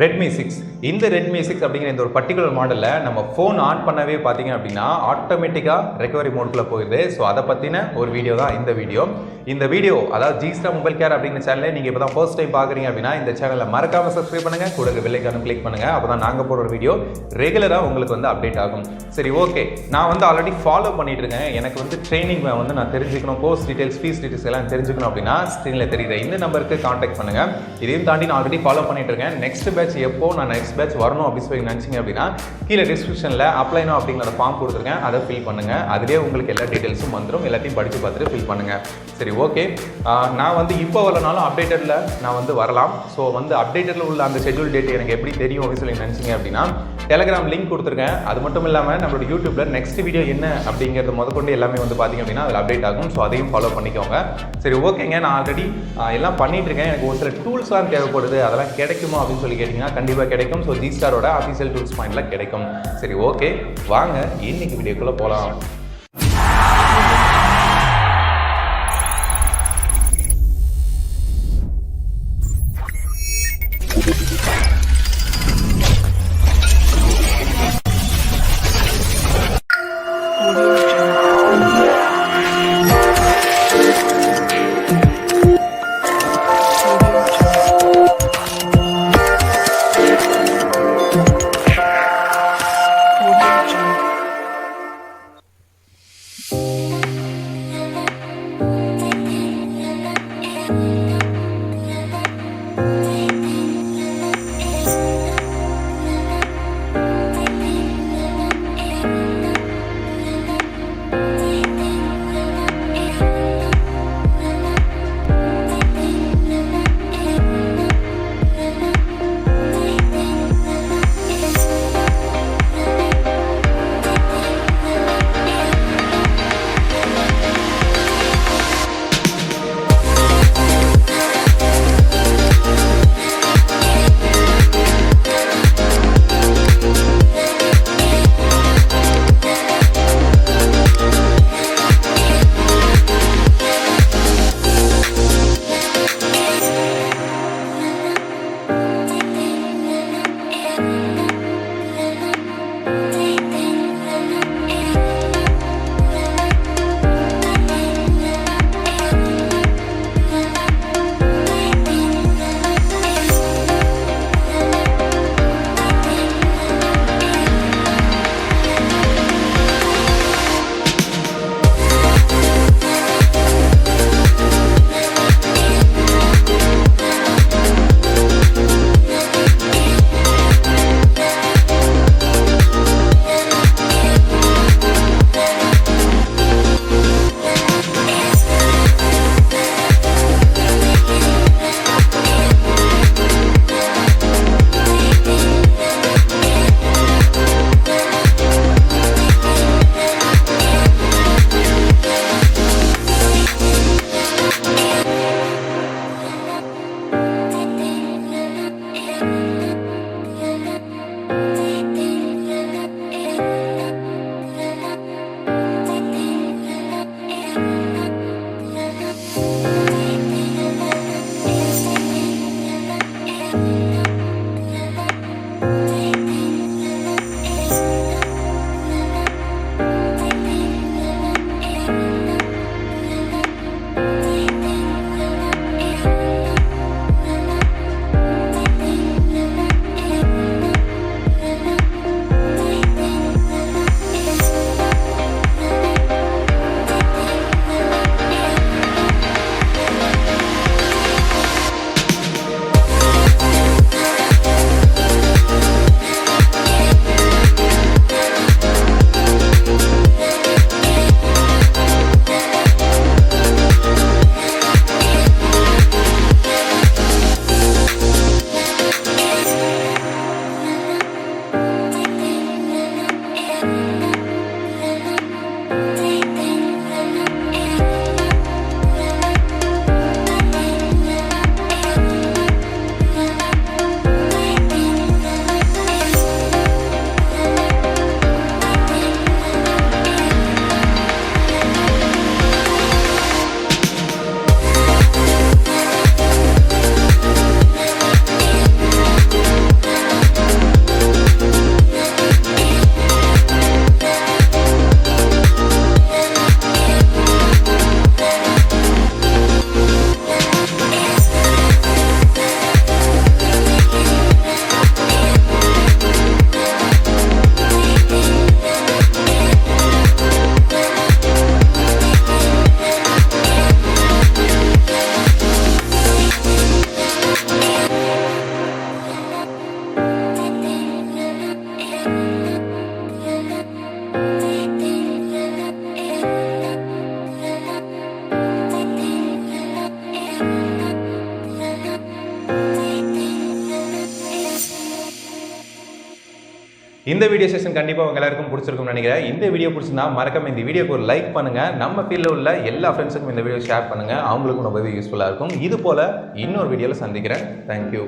Redmi 6 இந்த Redmi 6 அப்படிங்கிற இந்த ஒரு பர்டிகுலர் மாடலில் நம்ம ஃபோன் ஆன் பண்ணவே பார்த்தீங்க அப்படின்னா ஆட்டோமேட்டிக்காக ரெக்கவரி மோடுக்குள்ளே போயிடுது. ஸோ அதை பற்றின ஒரு வீடியோ தான் இந்த வீடியோ அதாவது ஜிஸ்டா மொபைல் கேர் அப்படிங்கிற சேனலை நீங்கள் இப்போ தான் ஃபர்ஸ்ட் டைம் பார்க்குறீங்க அப்படின்னா இந்த சேனலை மறக்காமல் சப்ஸ்கிரைப் பண்ணுங்கள், கூட பெல் ஐகானும் கிளிக் பண்ணுங்கள். அப்போ தான் நாங்கள் போடுற வீடியோ ரெகுலராக உங்களுக்கு வந்து அப்டேட் ஆகும். சரி, ஓகே, நான் வந்து ஆல்ரெடி ஃபாலோ பண்ணிட்டு இருக்கேன். எனக்கு வந்து ட்ரைனிங் வந்து நான் தெரிஞ்சுக்கணும், கோர்ஸ் டீடைல்ஸ், ஃபீஸ் டீடைல்ஸ் எல்லாம் தெரிஞ்சுக்கணும் அப்படின்னா ஸ்க்ரீனில் தெரியுற இந்த நம்பருக்கு கான்டாக்ட் பண்ணுங்கள். இதையும் தாண்டி நான் ஆல்ரெடி ஃபாலோ பண்ணிட்டு இருக்கேன். நெக்ஸ்ட் பேட்ச் எப்போ நான் நெக்ஸ்ட் பேட்ச் வரணும் அப்படின்னு சொல்லி நினச்சிங்க அப்படின்னா கீழே டிஸ்கிரிப்ஷனில் அப்ளைனோ அப்படிங்கிற ஃபார்ம் கொடுத்துருக்கேன், அதை ஃபில் பண்ணுங்கள். அதுலேயே உங்களுக்கு எல்லா டீட்டெயில்ஸும் வந்துடும். எல்லாத்தையும் படித்து பார்த்துட்டு ஃபில் பண்ணுங்கள். சரி, ஓகே, நான் வந்து இப்போ வரலனாலும் அப்டேட்டடில் நான் வந்து வரலாம். ஸோ வந்து அப்டேட்டடில் உள்ள அந்த ஷெட்யூல் டேட் எனக்கு எப்படி தெரியும் அப்படின்னு சொல்லி நினச்சிங்க அப்படின்னா டெலிகிராம் லிங்க் கொடுத்துருக்கேன். அது மட்டும் இல்லாமல் நம்மளோட யூடியூப்பில் நெக்ஸ்ட் வீடியோ என்ன அப்படிங்கிறது முதற்கொண்டு எல்லாமே வந்து பார்த்திங்க அப்படின்னா அதில் அப்டேட் ஆகும். ஸோ அதையும் ஃபாலோ பண்ணிக்கோங்க. சரி, ஓகேங்க, நான் ஆல்ரெடி எல்லாம் பண்ணிட்டு இருக்கேன். எனக்கு ஒரு சில டூல்ஸ்லாம் தேவைப்படுது, அதெல்லாம் கிடைக்குமா அப்படின்னு சொல்லி கேட்டிங்கன்னா கண்டிப்பாக கிடைக்கும். ஸோ ஜிஸ்டாரோட அஃபிஷியல் டூல்ஸ் பாயிண்டில் கிடைக்கும். சரி, ஓகே, வாங்க இன்னைக்கு வீடியோக்குள்ளே போகலாம். இந்த வீடியோ செஷன் கண்டிப்பாக உங்க எல்லாருக்கும் பிடிச்சிருக்கும்னு நினைக்கிறேன். இந்த வீடியோ பிடிச்சிருந்தா மறக்காம இந்த வீடியோக்கு ஒரு லைக் பண்ணுங்க. நம்ம ஃபீல்டில் உள்ள எல்லா ஃப்ரெண்ட்ஸுக்கும் இந்த வீடியோ ஷேர் பண்ணுங்க. அவங்களுக்கும் ரொம்பவே யூஸ்ஃபுல்லாக இருக்கும். இது போல இன்னொரு வீடியோவில் சந்திக்கிறேன். தேங்க்யூ.